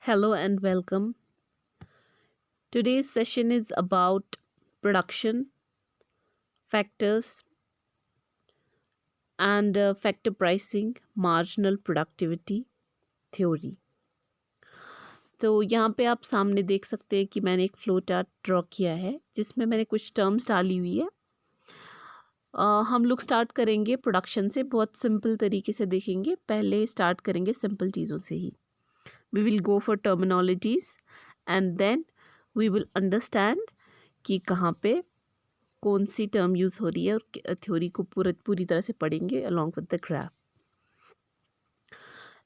Hello and welcome. Today's session is about production factors and factor pricing, marginal productivity theory. तो यहाँ पे आप सामने देख सकते हैं कि मैंने एक फ्लो चार्ट ड्रॉ किया है जिसमें मैंने कुछ टर्म्स डाली हुई है। हम लोग स्टार्ट करेंगे प्रोडक्शन से, बहुत सिंपल तरीके से देखेंगे। पहले स्टार्ट करेंगे सिंपल चीज़ों से ही। We will go for terminologies and then we will understand कि कहाँ पे कौन सी टर्म यूज़ हो रही है और थ्योरी को पूरी तरह से पढ़ेंगे along with the graph.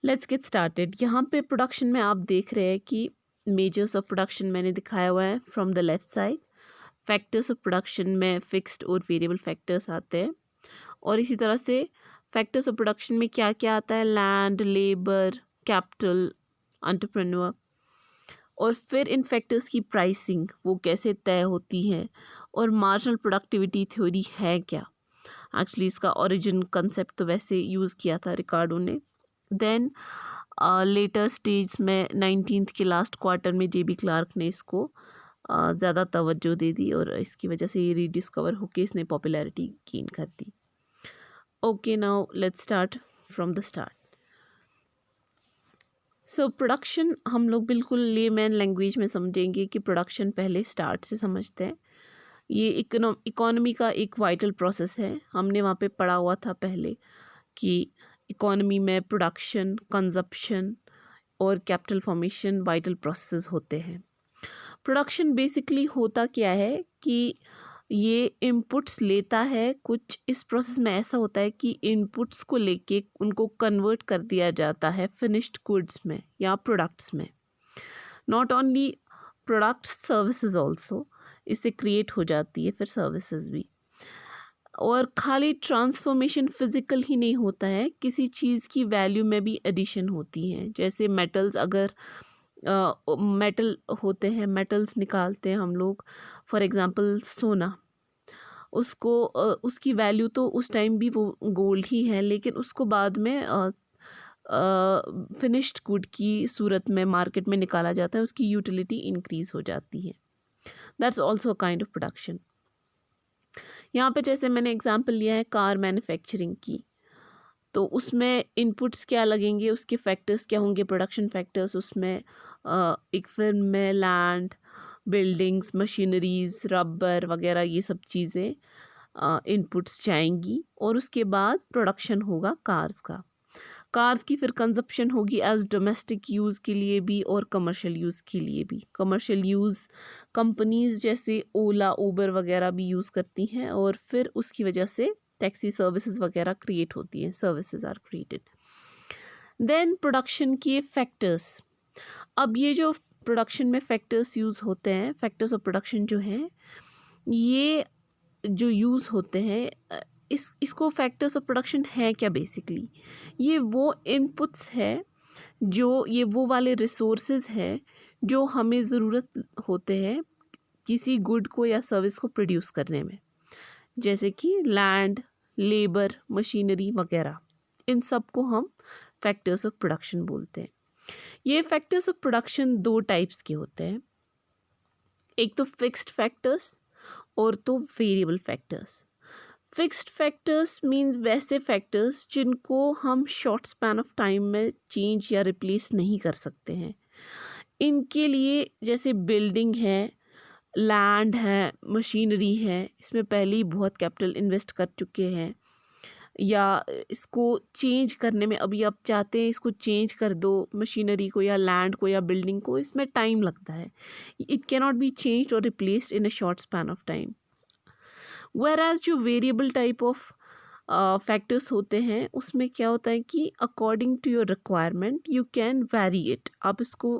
Let's get started. यहाँ पे प्रोडक्शन में आप देख रहे हैं कि मेजर्स ऑफ प्रोडक्शन मैंने दिखाया हुआ है from the left side. Factors of production में फिक्स्ड और वेरिएबल फैक्टर्स आते हैं, और इसी तरह से फैक्टर्स ऑफ प्रोडक्शन में क्या क्या आता है, लैंड, लेबर, कैपिटल, एंटरप्रेन्योर। और फिर इन फैक्टर्स की प्राइसिंग वो कैसे तय होती है, और मार्जिनल प्रोडक्टिविटी थ्योरी है क्या। एक्चुअली इसका ओरिजिन कंसेप्ट तो वैसे यूज़ किया था रिकार्डो ने। देन लेटर स्टेज में 19th के लास्ट क्वार्टर में जेबी क्लार्क ने इसको ज़्यादा तवज्जो दे दी, और इसकी वजह से ये रीडिस्कवर होके इसने पॉपुलैरिटी गेन कर दी। Okay, now let's start from the start. So production हम लोग बिल्कुल लेमैन लैंग्वेज में समझेंगे कि प्रोडक्शन पहले स्टार्ट से समझते हैं। ये इकोनॉमी का एक वाइटल प्रोसेस है। हमने वहाँ पे पढ़ा हुआ था पहले कि इकोनॉमी में प्रोडक्शन, कंजप्शन और कैपिटल फॉर्मेशन वाइटल प्रोसेस होते हैं। प्रोडक्शन बेसिकली होता क्या है कि ये इनपुट्स लेता है। कुछ इस प्रोसेस में ऐसा होता है कि इनपुट्स को लेके उनको कन्वर्ट कर दिया जाता है फिनिश्ड गुड्स में या प्रोडक्ट्स में। Not only products, services also इससे क्रिएट हो जाती है फिर सर्विसेज भी। और खाली ट्रांसफॉर्मेशन फिजिकल ही नहीं होता है, किसी चीज़ की वैल्यू में भी एडिशन होती है। जैसे मेटल्स, अगर मेटल होते हैं, मेटल्स निकालते हैं हम लोग, फॉर एग्जांपल सोना, उसको उसकी वैल्यू तो उस टाइम भी वो गोल्ड ही है, लेकिन उसको बाद में फिनिश्ड गुड की सूरत में मार्केट में निकाला जाता है, उसकी यूटिलिटी इंक्रीज हो जाती है। That's also a kind of production. यहाँ पे जैसे मैंने एग्जांपल लिया है कार मैन्युफैक्चरिंग की, तो उसमें इनपुट्स क्या लगेंगे, उसके फैक्टर्स क्या होंगे, प्रोडक्शन फैक्टर्स। उसमें एक फिल्म में लैंड, बिल्डिंग्स, मशीनरीज, रबर वगैरह ये सब चीज़ें इनपुट्स जाएंगी, और उसके बाद प्रोडक्शन होगा कार्स का। कार्स की फिर कंजप्शन होगी एज डोमेस्टिक यूज़ के लिए भी और कमर्शियल यूज़ के लिए भी। कमर्शियल यूज़ कंपनीज जैसे ओला, उबर वगैरह भी यूज़ करती हैं, और फिर उसकी वजह से टैक्सी सर्विसेज वगैरह क्रिएट होती हैं, services are created. Then production के फैक्टर्स। अब ये जो प्रोडक्शन में फैक्टर्स यूज़ होते हैं, फैक्टर्स ऑफ प्रोडक्शन जो हैं, ये जो यूज़ होते हैं, इसको फैक्टर्स ऑफ प्रोडक्शन है क्या बेसिकली। ये वो इनपुट्स है, जो ये वो वाले रिसोर्सेज हैं जो हमें ज़रूरत होते हैं किसी गुड को या सर्विस को प्रोड्यूस करने में, जैसे कि लैंड, लेबर, मशीनरी वगैरह। इन सब को हम फैक्टर्स ऑफ प्रोडक्शन बोलते हैं। ये फैक्टर्स ऑफ प्रोडक्शन दो टाइप्स के होते हैं, एक तो फिक्स्ड फैक्टर्स और तो variable factors. Fixed factors means वैसे फैक्टर्स जिनको हम शॉर्ट स्पैन ऑफ टाइम में चेंज या रिप्लेस नहीं कर सकते हैं। इनके लिए जैसे बिल्डिंग है, लैंड है, मशीनरी है, इसमें पहले ही बहुत कैपिटल इन्वेस्ट कर चुके हैं, या इसको चेंज करने में अभी आप चाहते हैं इसको चेंज कर दो, मशीनरी को या लैंड को या बिल्डिंग को, इसमें टाइम लगता है। It can not be changed और replaced in a short span of time. Whereas जो वेरिएबल टाइप ऑफ फैक्टर्स होते हैं, उसमें क्या होता है कि according to your requirement you can vary it. आप इसको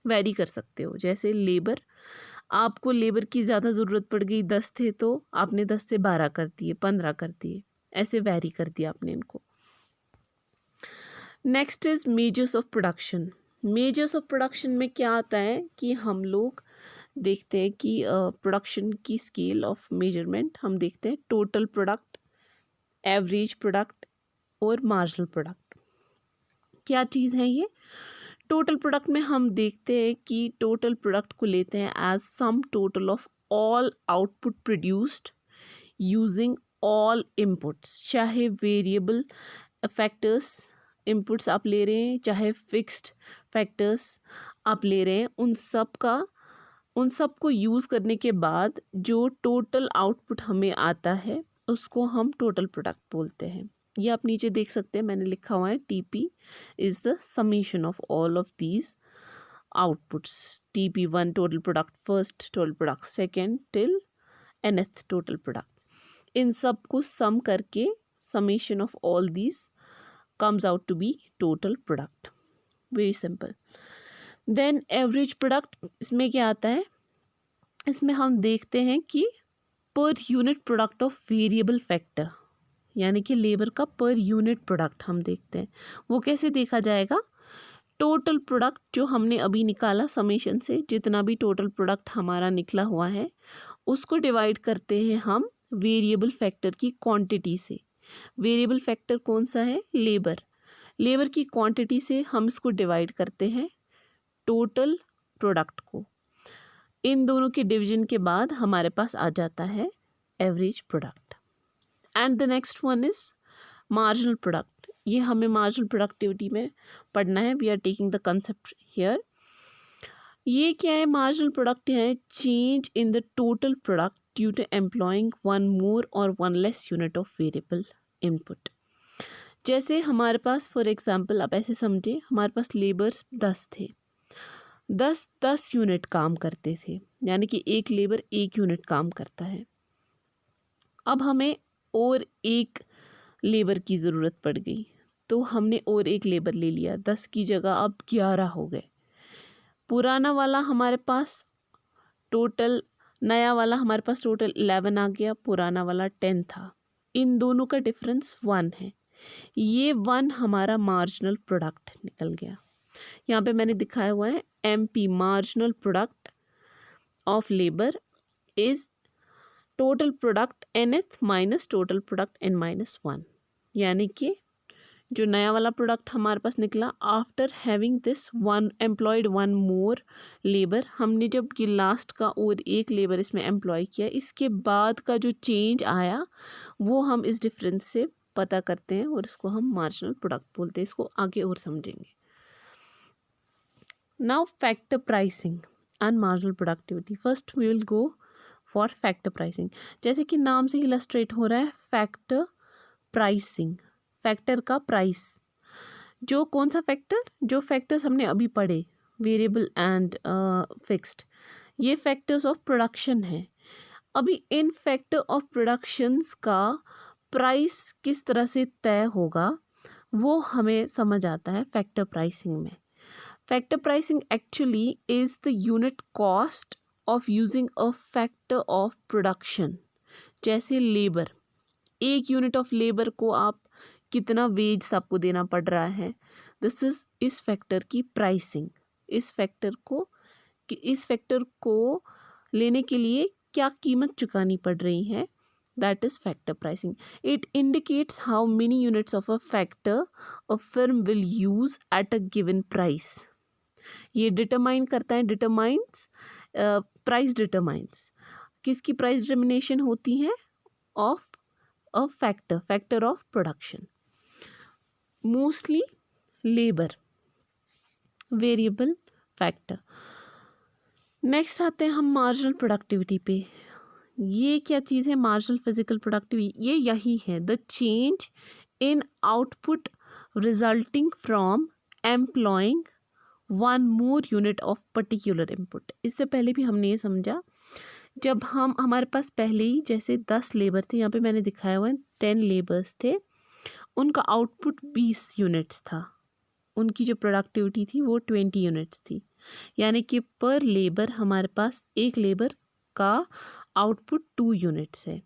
वैरी कर सकते हो। जैसे लेबर, आपको लेबर की ज़्यादा ज़रूरत पड़ गई, 10 थे तो आपने 10 से 12 कर दिए, 15 कर दिए, ऐसे वैरी कर दिया आपने इनको। Next is measures of production. Measures of production में क्या आता है कि हम लोग देखते हैं कि प्रोडक्शन की स्केल ऑफ मेजरमेंट हम देखते हैं टोटल प्रोडक्ट, एवरेज प्रोडक्ट और मार्जिनल प्रोडक्ट। क्या चीज़ है ये? टोटल प्रोडक्ट में हम देखते हैं कि टोटल प्रोडक्ट को लेते हैं as sum total of all output produced using all inputs, चाहे वेरिएबल फैक्टर्स इनपुट्स आप ले रहे हैं, चाहे फिक्स्ड फैक्टर्स आप ले रहे हैं, उन सब को यूज़ करने के बाद जो टोटल आउटपुट हमें आता है उसको हम टोटल प्रोडक्ट बोलते हैं। ये आप नीचे देख सकते हैं, मैंने लिखा हुआ है TP is the summation of all of these outputs. TP1 total product first, total product second till nth total product. इन सब को सम करके summation of all these comes out to be total product. Very simple. Then average product, इसमें क्या आता है? इसमें हम देखते हैं कि per unit product of variable factor, यानी कि लेबर का पर यूनिट प्रोडक्ट हम देखते हैं। वो कैसे देखा जाएगा? टोटल प्रोडक्ट जो हमने अभी निकाला समेशन से, जितना भी टोटल प्रोडक्ट हमारा निकला हुआ है उसको डिवाइड करते हैं हम वेरिएबल फैक्टर की क्वांटिटी से। वेरिएबल फैक्टर कौन सा है? लेबर। लेबर की क्वांटिटी से हम इसको डिवाइड करते हैं टोटल प्रोडक्ट को। इन दोनों के डिवीजन के बाद हमारे पास आ जाता है average product. And the next one is marginal product. ये हमें मार्जिनल प्रोडक्टिविटी में पढ़ना है। We are taking the concept here. ये क्या है? मार्जिनल प्रोडक्ट है change in the total product due to employing one more और one less unit of variable input. जैसे हमारे पास फॉर एग्जांपल आप ऐसे समझे, हमारे पास लेबर्स 10 थे, 10 यूनिट काम करते थे, यानी कि एक लेबर 1 यूनिट काम करता है। अब हमें और एक लेबर की ज़रूरत पड़ गई, तो हमने और एक लेबर ले लिया, 10 की जगह अब 11 हो गए। पुराना वाला हमारे पास टोटल, नया वाला हमारे पास टोटल 11 आ गया, पुराना वाला 10 था। इन दोनों का डिफरेंस 1 है। ये 1 हमारा मार्जिनल प्रोडक्ट निकल गया। यहाँ पे मैंने दिखाया हुआ है MP marginal product of labour is total product nth minus total product n-1, यानी कि जो नया वाला प्रोडक्ट हमारे पास निकला after having this one employed one more labour, हमने जब ये लास्ट का और एक लेबर इसमें एम्प्लॉय किया, इसके बाद का जो चेंज आया वो हम इस डिफरेंस से पता करते हैं और इसको हम मार्जिनल प्रोडक्ट बोलते हैं। इसको आगे और समझेंगे। Now factor pricing and marginal productivity. First we will go for factor pricing. जैसे कि नाम से इलस्ट्रेट हो रहा है फैक्टर प्राइसिंग, फैक्टर का प्राइस। जो कौन सा फैक्टर? जो फैक्टर्स हमने अभी पढ़े, वेरिएबल एंड फिक्स्ड, ये फैक्टर्स ऑफ प्रोडक्शन है। अभी इन फैक्टर ऑफ प्रोडक्शंस का प्राइस किस तरह से तय होगा वो हमें समझ आता है फैक्टर प्राइसिंग में। Factor pricing actually is the unit cost of using a factor of production. जैसे लेबर, 1 यूनिट ऑफ लेबर को आप कितना वेज आपको देना पड़ रहा है, दिस इज इस फैक्टर की प्राइसिंग। इस फैक्टर को लेने के लिए क्या कीमत चुकानी पड़ रही है, that is factor pricing. It indicates how many units of a factor a firm will use at a given price. ये डिटरमाइन करता है, डिटरमाइंस प्राइस, डिटरमाइंस किसकी प्राइस डिटर्मिनेशन होती है? Of a factor of production, mostly labour, variable factor. Next आते हैं हम marginal productivity पे। ये क्या चीज़ है मार्जिनल फिजिकल प्रोडक्टिविटी? ये यही है, the change in output resulting from employing one more unit of particular input. इससे पहले भी हमने ये समझा, जब हमारे पास पहले ही जैसे 10 लेबर थे, यहाँ पे मैंने दिखाया हुआ है 10 लेबर्स थे, उनका आउटपुट 20 यूनिट्स था, उनकी जो प्रोडक्टिविटी थी वो 20 यूनिट्स थी, यानी कि पर लेबर हमारे पास एक लेबर का आउटपुट 2 यूनिट्स है।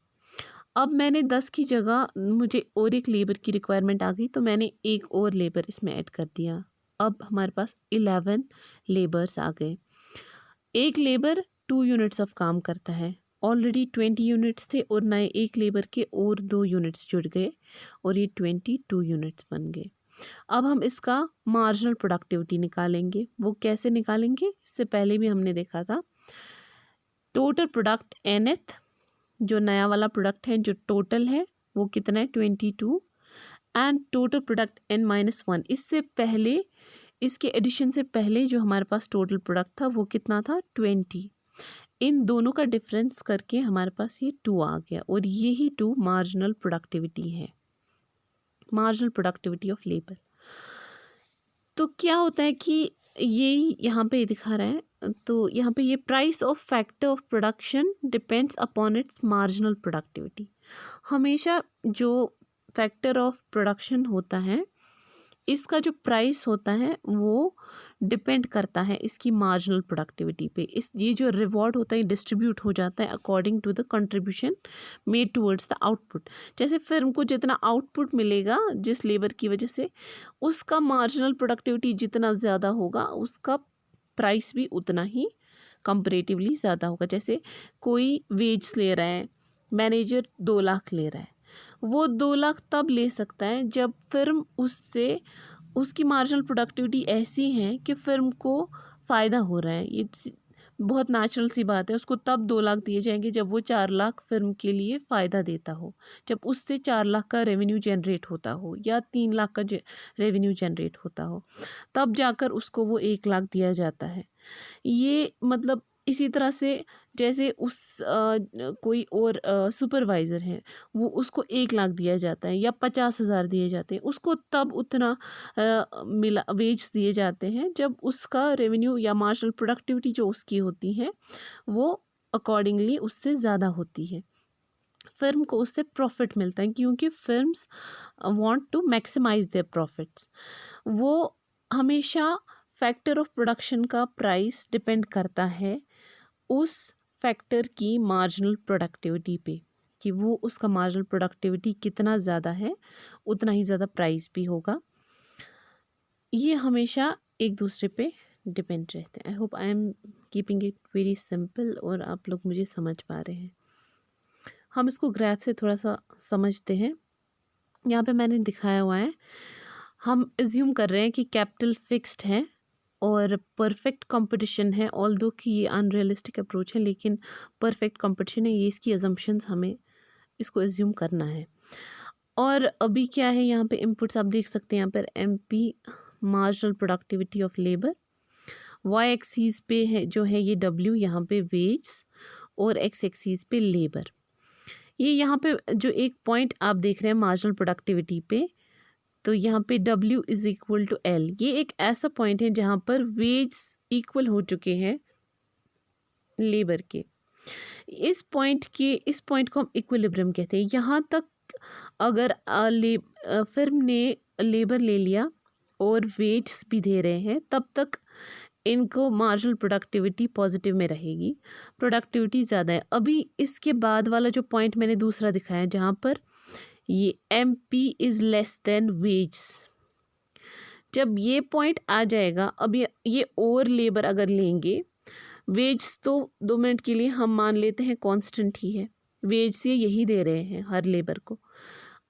अब मैंने 10 की जगह मुझे और एक लेबर की रिक्वायरमेंट आ गई, तो मैंने एक और लेबर इसमें ऐड कर दिया। अब हमारे पास 11 लेबर्स आ गए। एक लेबर 2 यूनिट्स ऑफ काम करता है, ऑलरेडी 20 यूनिट्स थे और नए एक लेबर के और 2 यूनिट्स जुड़ गए और ये 22 यूनिट्स बन गए। अब हम इसका मार्जिनल प्रोडक्टिविटी निकालेंगे। वो कैसे निकालेंगे? इससे पहले भी हमने देखा था। टोटल प्रोडक्ट nth, जो नया वाला प्रोडक्ट है जो टोटल है वो कितना है 22, एंड टोटल प्रोडक्ट n-1। इससे पहले, इसके एडिशन से पहले जो हमारे पास टोटल प्रोडक्ट था वो कितना था 20। इन दोनों का डिफरेंस करके हमारे पास ये 2 आ गया, और ये ही 2 मार्जिनल प्रोडक्टिविटी है, मार्जिनल प्रोडक्टिविटी ऑफ लेबर। तो क्या होता है कि ये यहाँ पे दिखा रहा है, तो यहाँ पे ये price of factor of production depends upon its marginal productivity. हमेशा जो फैक्टर ऑफ प्रोडक्शन होता है, इसका जो प्राइस होता है वो डिपेंड करता है इसकी मार्जिनल प्रोडक्टिविटी पे। इस ये जो रिवॉर्ड होता है डिस्ट्रीब्यूट हो जाता है according to the contribution made towards the output. जैसे फिर्म को जितना आउटपुट मिलेगा जिस लेबर की वजह से, उसका मार्जिनल प्रोडक्टिविटी जितना ज़्यादा होगा उसका प्राइस भी उतना ही कंपैरेटिवली ज़्यादा होगा। जैसे कोई वेज ले रहा है, मैनेजर 2 लाख ले रहा है, वो 2 लाख तब ले सकता है जब फिर्म उससे, उसकी मार्जिनल प्रोडक्टिविटी ऐसी है कि फिर्म को फ़ायदा हो रहा है। ये बहुत नेचुरल सी बात है। उसको तब 2 लाख दिए जाएंगे जब वो 4 लाख फिर्म के लिए फ़ायदा देता हो, जब उससे 4 लाख का रेवेन्यू जनरेट होता हो या 3 लाख का रेवेन्यू जनरेट होता हो, तब जाकर उसको वो 1 लाख दिया जाता है। ये मतलब इसी तरह से जैसे उस कोई और सुपरवाइज़र है, वो उसको 1 लाख दिया जाता है या 50,000 दिए जाते हैं, उसको तब उतना मिला वेज दिए जाते हैं जब उसका रेवेन्यू या मार्जिनल प्रोडक्टिविटी जो उसकी होती है वो अकॉर्डिंगली उससे ज़्यादा होती है। फिर्म को उससे प्रॉफिट मिलता है क्योंकि firms want to maximise their profits. वो हमेशा फैक्टर ऑफ प्रोडक्शन का प्राइस डिपेंड करता है उस फैक्टर की मार्जिनल प्रोडक्टिविटी पे, कि वो उसका मार्जिनल प्रोडक्टिविटी कितना ज़्यादा है उतना ही ज़्यादा प्राइस भी होगा। ये हमेशा एक दूसरे पे डिपेंड रहते हैं। I hope I am keeping it very simple और आप लोग मुझे समझ पा रहे हैं। हम इसको ग्राफ से थोड़ा सा समझते हैं। यहाँ पे मैंने दिखाया हुआ है, हम एज्यूम कर रहे हैं कि कैपिटल फिक्स्ड है और परफेक्ट कंपटीशन है, ऑल्दो कि ये अनरियलिस्टिक अप्रोच है लेकिन परफेक्ट कंपटीशन है, ये इसकी अजम्पशंस हमें इसको एज्यूम करना है। और अभी क्या है यहाँ पे इनपुट्स आप देख सकते हैं, यहाँ पर MP marginal productivity of labour, Y axis पे है जो है ये डब्ल्यू, यहाँ पे वेज, और एक्स एक्सीज पे लेबर। ये यहाँ पे जो एक पॉइंट आप देख रहे हैं मार्जिनल प्रोडक्टिविटी पे, तो यहाँ पे W is equal to L, ये एक ऐसा पॉइंट है जहाँ पर वेज इक्वल हो चुके हैं लेबर के। इस पॉइंट को हम इक्विलिब्रियम कहते हैं। यहाँ तक अगर फिर्म ने लेबर ले लिया और वेज भी दे रहे हैं, तब तक इनको मार्जिनल प्रोडक्टिविटी पॉजिटिव में रहेगी, प्रोडक्टिविटी ज़्यादा है। अभी इसके बाद वाला जो पॉइंट मैंने दूसरा दिखाया जहाँ पर ये MP is less than wage, जब ये पॉइंट आ जाएगा, अब ये और लेबर अगर लेंगे, वेज तो 2 मिनट के लिए हम मान लेते हैं कांस्टेंट ही है, वेज से यही दे रहे हैं हर लेबर को।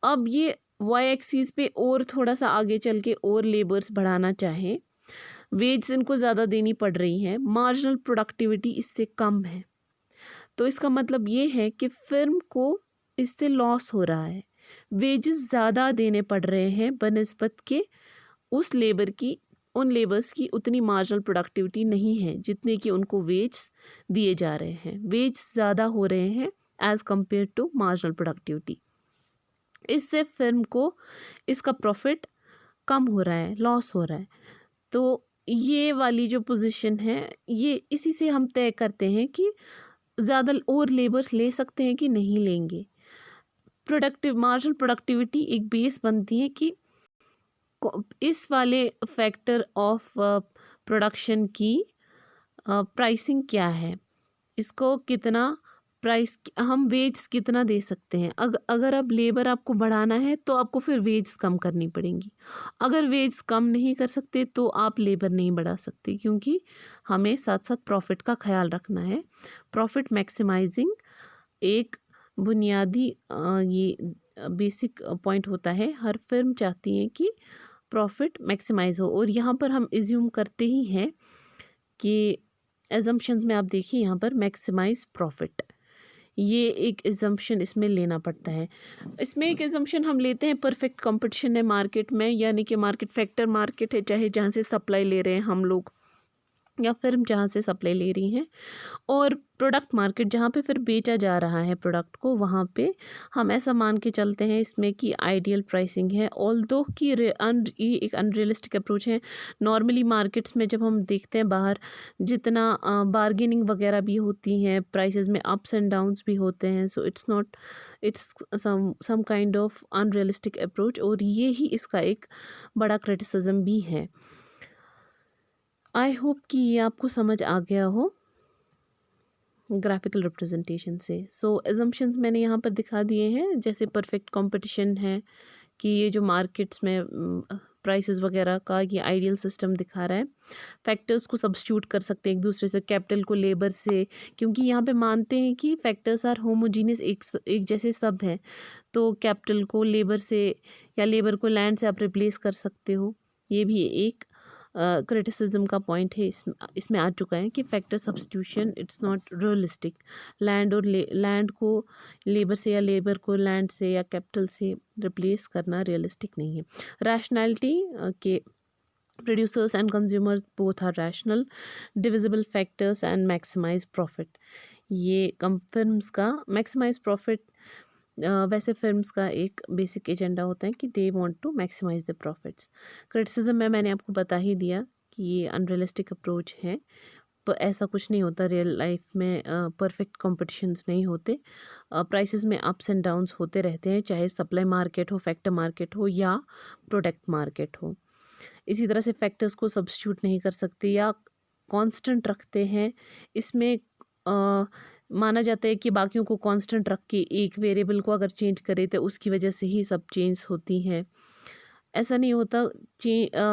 अब ये वाई एक्सीस पे और थोड़ा सा आगे चल के और लेबर्स बढ़ाना चाहें, वेज इनको ज़्यादा देनी पड़ रही है, मार्जिनल प्रोडक्टिविटी इससे कम है, तो इसका मतलब ये है कि फिर्म को इससे लॉस हो रहा है, वेजेस ज़्यादा देने पड़ रहे हैं बनिस्बत के उस लेबर की, उन लेबर्स की उतनी मार्जिनल प्रोडक्टिविटी नहीं है जितने कि उनको वेज दिए जा रहे हैं, वेज ज़्यादा हो रहे हैं as compared to marginal productivity. इससे फिर्म को इसका प्रॉफिट कम हो रहा है, लॉस हो रहा है। तो ये वाली जो पोजीशन है, ये इसी से हम तय करते हैं कि ज़्यादा और लेबर्स ले सकते हैं कि नहीं लेंगे। मार्जिनल प्रोडक्टिविटी एक बेस बनती है कि इस वाले फैक्टर ऑफ प्रोडक्शन की प्राइसिंग क्या है, इसको कितना प्राइस, हम वेज कितना दे सकते हैं। अगर अब लेबर आपको बढ़ाना है तो आपको फिर वेज कम करनी पड़ेंगी, अगर वेज कम नहीं कर सकते तो आप लेबर नहीं बढ़ा सकते, क्योंकि हमें साथ साथ प्रॉफिट का ख्याल रखना है। प्रॉफिट मैक्सिमाइजिंग एक बुनियादी ये बेसिक पॉइंट होता है। हर फर्म चाहती है कि प्रॉफिट मैक्सिमाइज हो। और यहाँ पर हम एज्यूम करते ही हैं कि एजम्पशंस में आप देखिए यहाँ पर मैक्सिमाइज प्रॉफिट, ये एक एजम्पशन इसमें लेना पड़ता है। इसमें एक एजम्पशन हम लेते हैं परफेक्ट कंपटीशन है मार्केट में, यानी कि मार्केट फैक्टर मार्केट है, चाहे जहाँ से सप्लाई ले रहे हैं हम लोग या फिर जहाँ से सप्लाई ले रही हैं, और प्रोडक्ट मार्केट जहाँ पे फिर बेचा जा रहा है प्रोडक्ट को, वहाँ पे हम ऐसा मान के चलते हैं इसमें कि आइडियल प्राइसिंग है। ऑल्दो कि ये एक अनरियलिस्टिक अप्रोच है। नॉर्मली मार्केट्स में जब हम देखते हैं बाहर, जितना बार्गेनिंग वगैरह भी होती हैं, प्राइसेस में अप्स एंड डाउन्स भी होते हैं, so it's some kind of unrealistic approach, और ये ही इसका एक बड़ा क्रिटिसिज्म भी है। आई होप कि ये आपको समझ आ गया हो ग्राफिकल रिप्रेजेंटेशन से। सो एजम्पशंस मैंने यहाँ पर दिखा दिए हैं, जैसे परफेक्ट कंपटीशन है कि ये जो मार्केट्स में प्राइसेस वगैरह का ये आइडियल सिस्टम दिखा रहा है। फैक्टर्स को सब्स्टिट्यूट कर सकते हैं एक दूसरे से, कैपिटल को लेबर से, क्योंकि यहाँ पे मानते हैं कि फैक्टर्स आर होमोजीनियस, एक जैसे सब हैं, तो कैपिटल को लेबर से या लेबर को लैंड से आप रिप्लेस कर सकते हो। ये भी एक क्रिटिसिज्म का पॉइंट है, इसमें आ चुका है कि factor substitution it's not realistic. Land को लेबर से या लेबर को लैंड से या कैपिटल से रिप्लेस करना रियलिस्टिक नहीं है। रैशनैलिटी के producers and consumers both are rational, divisible factors and maximize profit। ये कम फिल्म्स का maximize profit, वैसे फिल्म्स का एक बेसिक एजेंडा होता है कि they want to maximize the profits. Criticism में मैंने आपको बता ही दिया कि ये अनरियलिस्टिक अप्रोच है, पर ऐसा कुछ नहीं होता रियल लाइफ में, परफेक्ट कॉम्पिटिशन्स नहीं होते, प्राइसेस में अप्स एंड डाउन्स होते रहते हैं, चाहे सप्लाई मार्केट हो, फैक्टर मार्केट हो या प्रोडक्ट मार्केट हो। इसी तरह से फैक्टर्स को सब्स्टिट्यूट नहीं कर सकते या कांस्टेंट रखते हैं। इसमें माना जाता है कि बाकियों को कांस्टेंट रख के एक वेरिएबल को अगर चेंज करे तो उसकी वजह से ही सब चेंज होती हैं। ऐसा नहीं होता,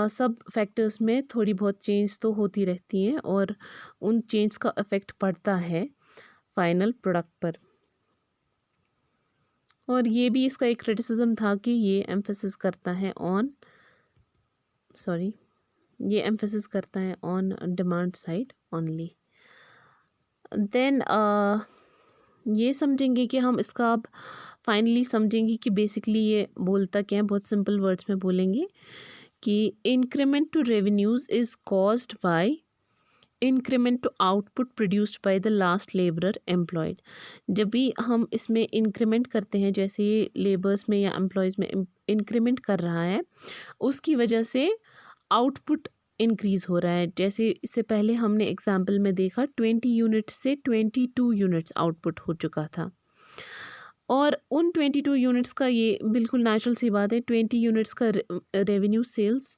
सब फैक्टर्स में थोड़ी बहुत चेंज तो होती रहती हैं और उन चेंज का इफ़ेक्ट पड़ता है फाइनल प्रोडक्ट पर। और ये भी इसका एक क्रिटिसिज्म था कि ये एम्फेसिस करता है on demand side only. Then ये समझेंगे कि हम इसका अब फाइनली समझेंगे कि बेसिकली ये बोलता क्या है। बहुत सिंपल वर्ड्स में बोलेंगे कि increment to revenues is caused by increment to output produced by the last labourer employed. जब भी हम इसमें इंक्रीमेंट करते हैं, जैसे ये लेबर्स में या एम्प्लॉयज़ में इंक्रीमेंट कर रहा है, उसकी वजह से आउटपुट इंक्रीज़ हो रहा है। जैसे इससे पहले हमने एग्जाम्पल में देखा 20 यूनिट्स से 22 यूनिट्स आउटपुट हो चुका था, और उन 22 यूनिट्स का, ये बिल्कुल नेचुरल सी बात है, 20 यूनिट्स का रेवेन्यू सेल्स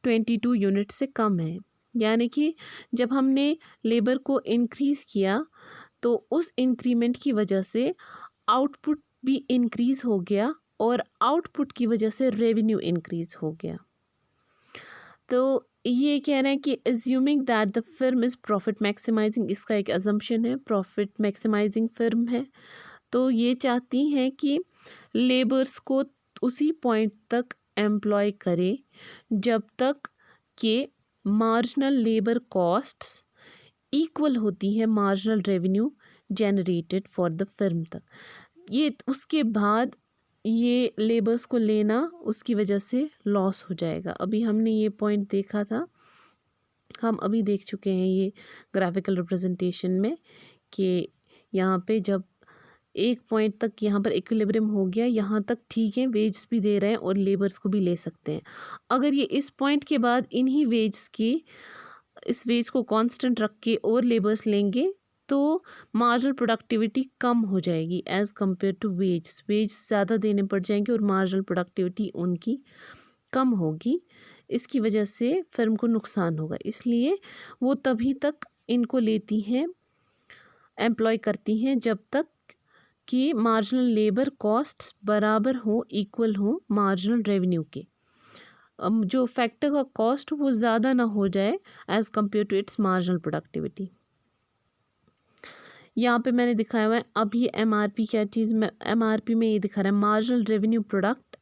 22 यूनिट्स से कम है। यानी कि जब हमने लेबर को इंक्रीज़ किया तो उस इंक्रीमेंट की वजह से आउटपुट भी इंक्रीज़ हो गया और आउटपुट की वजह से रेवेन्यू इंक्रीज़ हो गया। तो ये कह रहे हैं कि assuming that the firm is profit maximising, इसका एक अजम्पशन है, प्रॉफिट मैक्सिमाइजिंग फिर्म है, तो ये चाहती हैं कि लेबर्स को उसी पॉइंट तक एम्प्लॉय करे जब तक कि मार्जिनल लेबर कॉस्ट्स इक्वल होती है marginal revenue generated for the firm तक। ये उसके बाद ये लेबर्स को लेना उसकी वजह से लॉस हो जाएगा। अभी हमने ये पॉइंट देखा था, हम अभी देख चुके हैं ये ग्राफिकल रिप्रेजेंटेशन में, कि यहाँ पे जब एक पॉइंट तक यहाँ पर इक्विलिब्रियम हो गया, यहाँ तक ठीक है, वेज भी दे रहे हैं और लेबर्स को भी ले सकते हैं। अगर ये इस पॉइंट के बाद इन्हीं वेज की, इस वेज को कांस्टेंट रख के और लेबर्स लेंगे तो मार्जिनल प्रोडक्टिविटी कम हो जाएगी एज़ कम्पेयर टू वेज ज़्यादा देने पड़ जाएंगे और मार्जिनल प्रोडक्टिविटी उनकी कम होगी। इसकी वजह से फर्म को नुकसान होगा, इसलिए वो तभी तक इनको लेती हैं, एम्प्लॉय करती हैं, जब तक कि मार्जिनल लेबर कॉस्ट्स बराबर हो, इक्वल हो मार्जिनल रेवेन्यू के। जो फैक्टर का कॉस्ट वो ज़्यादा ना हो जाए as compared to its marginal productivity. यहाँ पे मैंने दिखाया हुआ है, अब ये एमआरपी क्या चीज़ में, एमआरपी में ये दिखा रहा है मार्जिनल रेवेन्यू प्रोडक्ट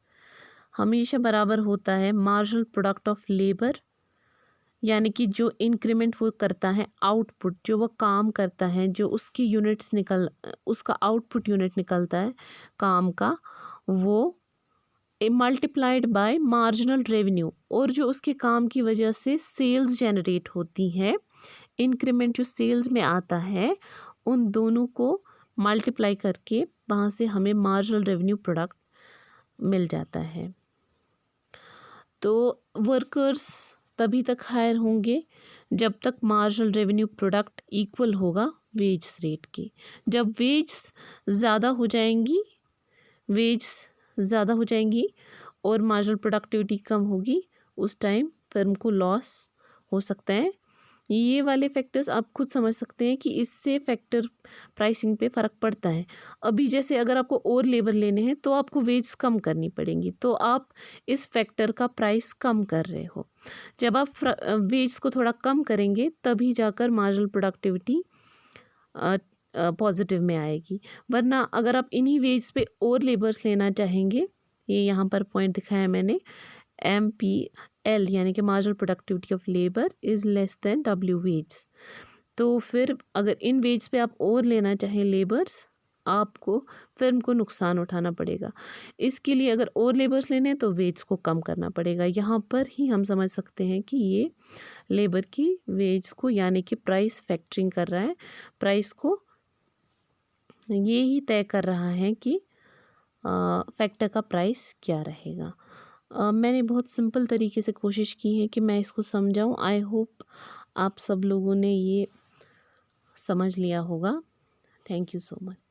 हमेशा बराबर होता है मार्जिनल प्रोडक्ट ऑफ लेबर, यानी कि जो इंक्रीमेंट वो करता है, आउटपुट जो वो काम करता है, जो उसकी उसका आउटपुट यूनिट निकलता है काम का, वो मल्टीप्लाइड बाय मार्जिनल रेवेन्यू, और जो उसके काम की वजह से सेल्स जनरेट होती है, इंक्रीमेंट जो सेल्स में आता है, उन दोनों को मल्टीप्लाई करके वहाँ से हमें मार्जिनल रेवेन्यू प्रोडक्ट मिल जाता है। तो वर्कर्स तभी तक हायर होंगे जब तक मार्जिनल रेवेन्यू प्रोडक्ट इक्वल होगा वेज रेट के। जब ज़्यादा हो जाएंगी वेज ज़्यादा हो जाएंगी और मार्जिनल प्रोडक्टिविटी कम होगी, उस टाइम फर्म को लॉस हो सकता है। ये वाले फैक्टर्स आप खुद समझ सकते हैं कि इससे फैक्टर प्राइसिंग पे फ़र्क पड़ता है। अभी जैसे अगर आपको और लेबर लेने हैं तो आपको वेज कम करनी पड़ेंगी, तो आप इस फैक्टर का प्राइस कम कर रहे हो। जब आप वेज को थोड़ा कम करेंगे तभी जाकर मार्जिनल प्रोडक्टिविटी पॉजिटिव में आएगी, वरना अगर आप इन्हीं वेज पे और लेबर्स लेना चाहेंगे, ये यहाँ पर पॉइंट दिखाया मैंने, MPL यानी कि marginal productivity of labour is less than W wage, तो फिर अगर इन वेज पे आप और लेना चाहें लेबर्स, आपको फर्म को नुकसान उठाना पड़ेगा। इसके लिए अगर और लेबर्स लेने हैं तो वेज को कम करना पड़ेगा। यहाँ पर ही हम समझ सकते हैं कि ये लेबर की वेज को यानी कि प्राइस फैक्टरिंग कर रहा है, प्राइस को ये ही तय कर रहा है कि फैक्टर का प्राइस क्या रहेगा। मैंने बहुत सिंपल तरीके से कोशिश की है कि मैं इसको समझाऊं। आई होप आप सब लोगों ने ये समझ लिया होगा। Thank you so much.